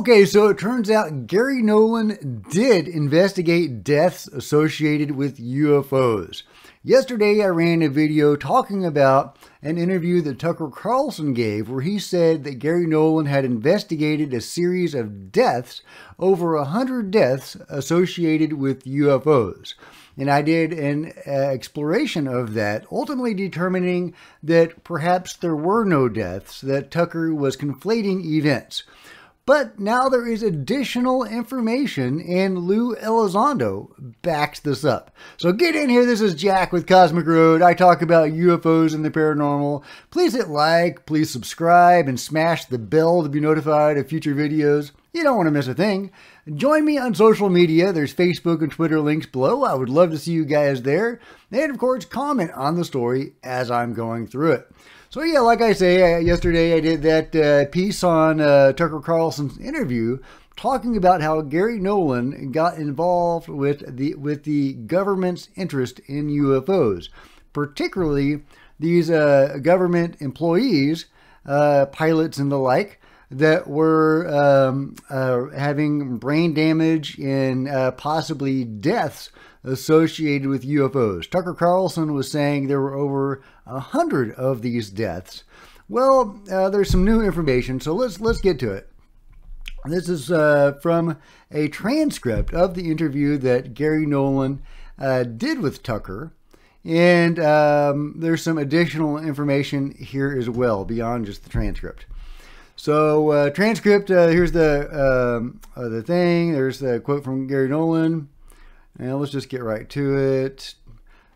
Okay, so it turns out Garry Nolan did investigate deaths associated with UFOs. Yesterday, I ran a video talking about an interview that Tucker Carlson gave where he said that Garry Nolan had investigated a series of deaths, over 100 deaths associated with UFOs. And I did an exploration of that, ultimately determining that perhaps there were no deaths, that Tucker was conflating events. But now there is additional information, and Lou Elizondo backs this up. So get in here. This is Jack with Cosmic Road. I talk about UFOs and the paranormal. Please hit like, please subscribe, and smash the bell to be notified of future videos. You don't want to miss a thing. Join me on social media. There's Facebook and Twitter links below. I would love to see you guys there. And of course, comment on the story as I'm going through it. So yeah, like I say, yesterday I did that piece on Tucker Carlson's interview talking about how Garry Nolan got involved with the government's interest in UFOs, particularly these government employees, pilots and the like, that were having brain damage and possibly deaths associated with UFOs. Tucker Carlson was saying there were over 100 of these deaths. Well, there's some new information, so let's get to it. This is from a transcript of the interview that Garry Nolan did with Tucker, and there's some additional information here as well beyond just the transcript. So transcript, here's the thing. There's the quote from Garry Nolan. And let's just get right to it.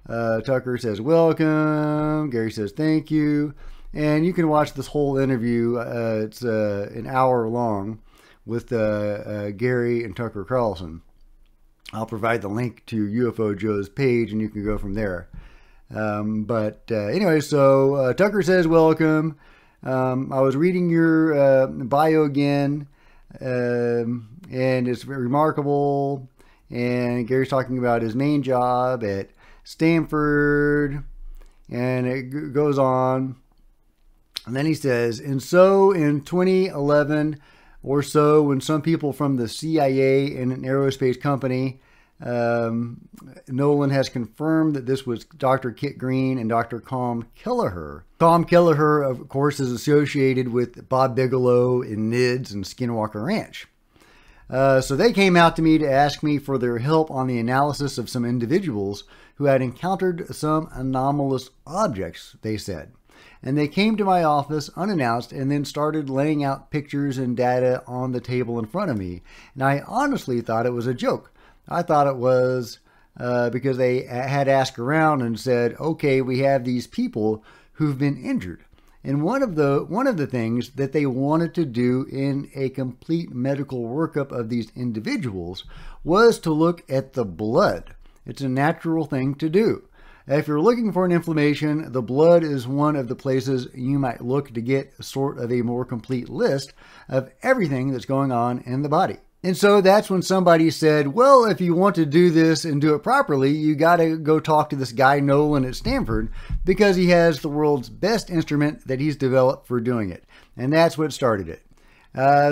Tucker says, welcome. Garry says, thank you. And you can watch this whole interview. It's an hour long with Garry and Tucker Carlson. I'll provide the link to UFO Joe's page and you can go from there. Anyway, so Tucker says, welcome. I was reading your bio again, and it's very remarkable. And Gary's talking about his main job at Stanford, and it goes on. And then he says, and so in 2011 or so, when some people from the CIA and an aerospace company, Nolan has confirmed that this was Dr. Kit Green and Dr. Calm Kelleher. Calm Kelleher, of course, is associated with Bob Bigelow in NIDS and Skinwalker Ranch. So they came out to me to ask me for their help on the analysis of some individuals who had encountered some anomalous objects, they said. And they came to my office unannounced and then started laying out pictures and data on the table in front of me. And I honestly thought it was a joke. I thought it was because they had asked around and said, okay, we have these people who've been injured. And one of the things that they wanted to do in a complete medical workup of these individuals was to look at the blood. It's a natural thing to do. If you're looking for an inflammation, the blood is one of the places you might look to get sort of a more complete list of everything that's going on in the body. And so that's when somebody said, well, if you want to do this and do it properly, you got to go talk to this guy Nolan at Stanford because he has the world's best instrument that he's developed for doing it. And that's what started it.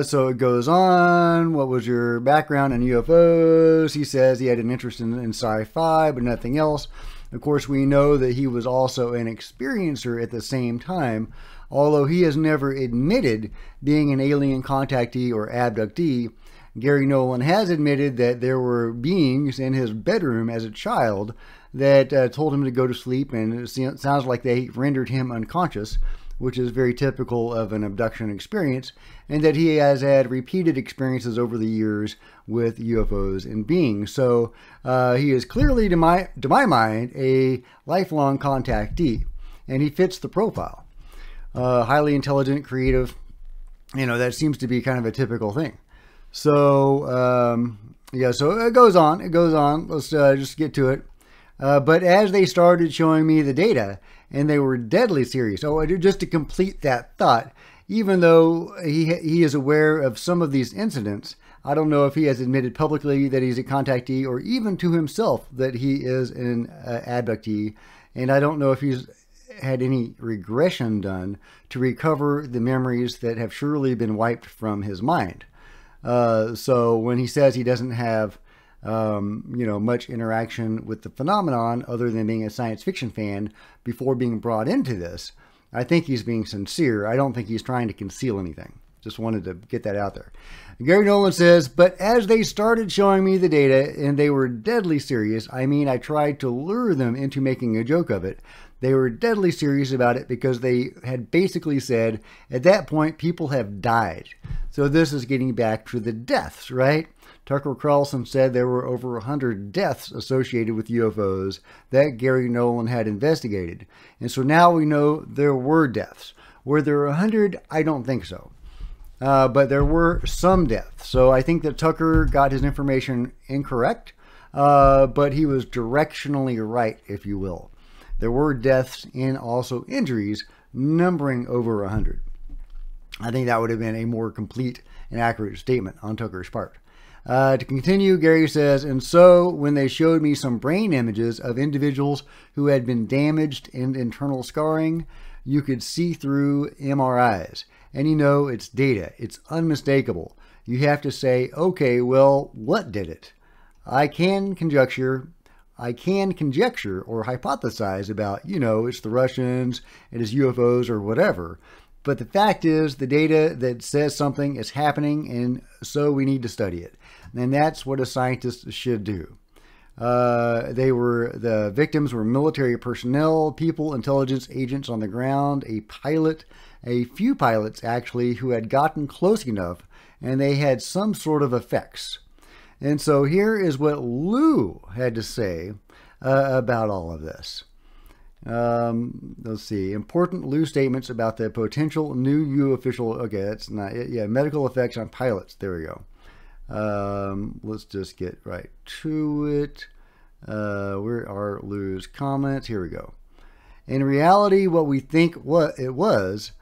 So it goes on. What was your background in UFOs? He says he had an interest in sci-fi, but nothing else. Of course, we know that he was also an experiencer at the same time, although he has never admitted being an alien contactee or abductee. Garry Nolan has admitted that there were beings in his bedroom as a child that told him to go to sleep, and it sounds like they rendered him unconscious, which is very typical of an abduction experience, and that he has had repeated experiences over the years with UFOs and beings. So he is clearly, to my mind, a lifelong contactee, and he fits the profile. Highly intelligent, creative, that seems to be kind of a typical thing. So, yeah, so it goes on. Let's just get to it. But as they started showing me the data, and they were deadly serious. Oh, just to complete that thought, even though he is aware of some of these incidents, I don't know if he has admitted publicly that he's a contactee or even to himself that he is an abductee. And I don't know if he's had any regression done to recover the memories that have surely been wiped from his mind. So when he says he doesn't have much interaction with the phenomenon other than being a science fiction fan before being brought into this, I think he's being sincere. I don't think he's trying to conceal anything. Just wanted to get that out there. Garry Nolan says, but as they started showing me the data and they were deadly serious, I mean, I tried to lure them into making a joke of it. They were deadly serious about it because they had basically said, at that point, people have died. So this is getting back to the deaths, right? Tucker Carlson said there were over 100 deaths associated with UFOs that Garry Nolan had investigated. And so now we know there were deaths. Were there 100? I don't think so. But there were some deaths. So I think that Tucker got his information incorrect, but he was directionally right, if you will. There were deaths and also injuries numbering over 100. I think that would have been a more complete and accurate statement on Tucker's part. To continue, Garry says, and so when they showed me some brain images of individuals who had been damaged and internal scarring, you could see through MRIs. And you know, it's data. It's unmistakable. You have to say, okay, well, what did it? I can conjecture or hypothesize about, it's the Russians, it is UFOs or whatever. But the fact is, the data that says something is happening, and so we need to study it. And that's what a scientist should do. The victims were military personnel, people, intelligence agents on the ground, a pilot, a few pilots actually, who had gotten close enough, and they had some sort of effects. And so here is what Lou had to say about all of this. Let's see. Important Lou statements about the potential new U official. Okay, that's not it. Yeah, medical effects on pilots. There we go. Let's just get right to it. Where are Lou's comments? Here we go. In reality, what we think what it was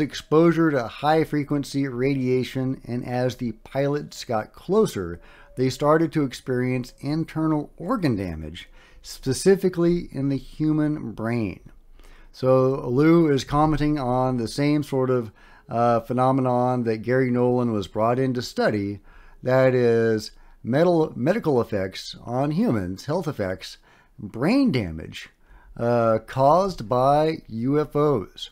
exposure to high frequency radiation, and as the pilots got closer, they started to experience internal organ damage, specifically in the human brain. So Lou is commenting on the same sort of phenomenon that Garry Nolan was brought in to study, that is medical effects on humans, health effects, brain damage caused by UFOs.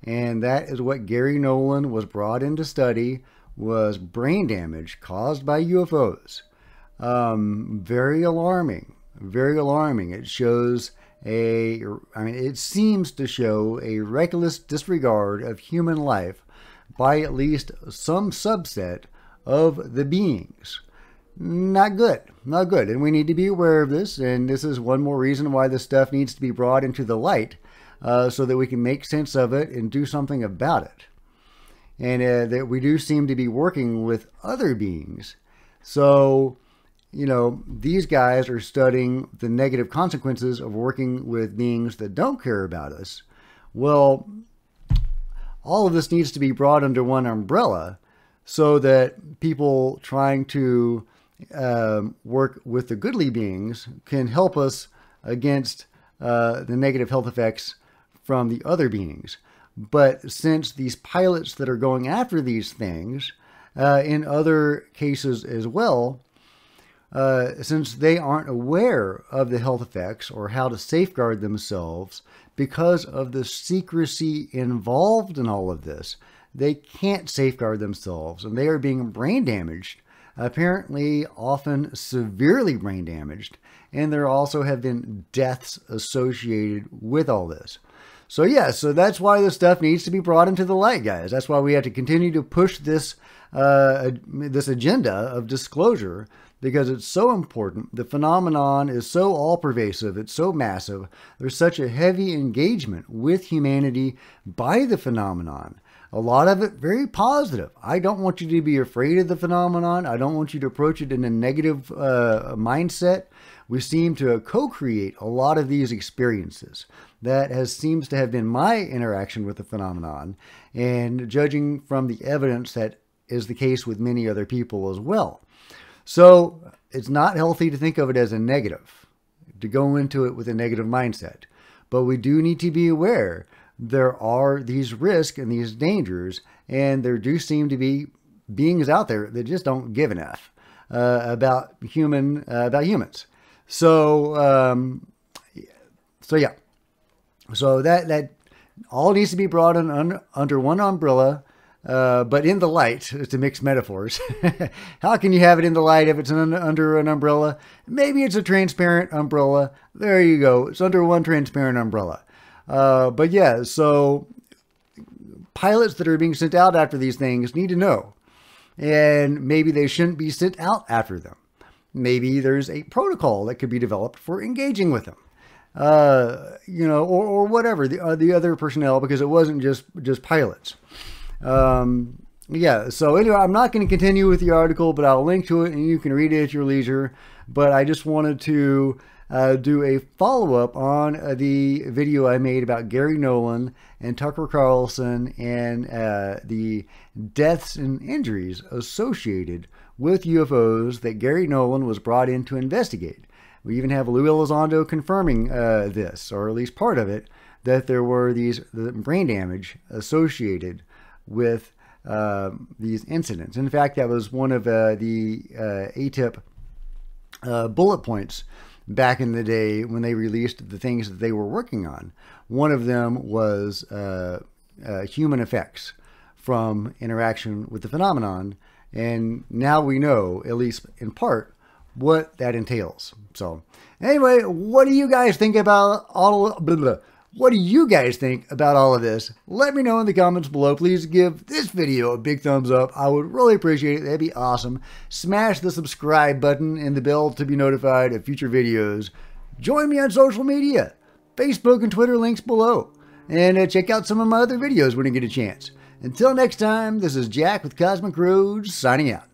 And that is what Garry Nolan was brought in to study, was brain damage caused by UFOs. Very alarming. Very alarming. It shows it seems to show a reckless disregard of human life by at least some subset of the beings. Not good. Not good. And we need to be aware of this. And this is one more reason why this stuff needs to be brought into the light, so that we can make sense of it and do something about it. And that we do seem to be working with other beings. So, these guys are studying the negative consequences of working with beings that don't care about us. Well, all of this needs to be brought under one umbrella so that people trying to work with the goodly beings can help us against the negative health effects from the other beings. But since these pilots that are going after these things, in other cases as well, since they aren't aware of the health effects or how to safeguard themselves because of the secrecy involved in all of this, they can't safeguard themselves, and they are being brain damaged, apparently often severely brain damaged, and there also have been deaths associated with all this. So so that's why this stuff needs to be brought into the light, guys. That's why we have to continue to push this this agenda of disclosure, because it's so important. The phenomenon is so all-pervasive. It's so massive. There's such a heavy engagement with humanity by the phenomenon. A lot of it very positive. I don't want you to be afraid of the phenomenon. I don't want you to approach it in a negative mindset. We seem to co-create a lot of these experiences. That seems to have been my interaction with the phenomenon, and judging from the evidence, that is the case with many other people as well. So it's not healthy to think of it as a negative, to go into it with a negative mindset. But we do need to be aware there are these risks and these dangers, and there do seem to be beings out there that just don't give enough about humans. So yeah. So that all needs to be brought under one umbrella, but in the light, to mix metaphors. How can you have it in the light if it's under an umbrella? Maybe it's a transparent umbrella. There you go. It's under one transparent umbrella. But yeah, so pilots that are being sent out after these things need to know. And maybe they shouldn't be sent out after them. Maybe there's a protocol that could be developed for engaging with them. Or whatever, the other personnel, because it wasn't just pilots. Yeah, so anyway, I'm not going to continue with the article, but I'll link to it and you can read it at your leisure. But I just wanted to do a follow-up on the video I made about Garry Nolan and Tucker Carlson and the deaths and injuries associated with UFOs that Garry Nolan was brought in to investigate. We even have Lou Elizondo confirming this, or at least part of it, that there were the brain damage associated with these incidents. In fact, that was one of the ATIP bullet points back in the day when they released the things that they were working on. One of them was human effects from interaction with the phenomenon, and now we know, at least in part, what that entails. So anyway, what do you guys think about what do you guys think about all of this? Let me know in the comments below. Please give this video a big thumbs up. I would really appreciate it. That'd be awesome. Smash the subscribe button and the bell to be notified of future videos. Join me on social media, Facebook and Twitter, links below. And check out some of my other videos when you get a chance. Until next time, this is Jack with Cosmic Roads signing out.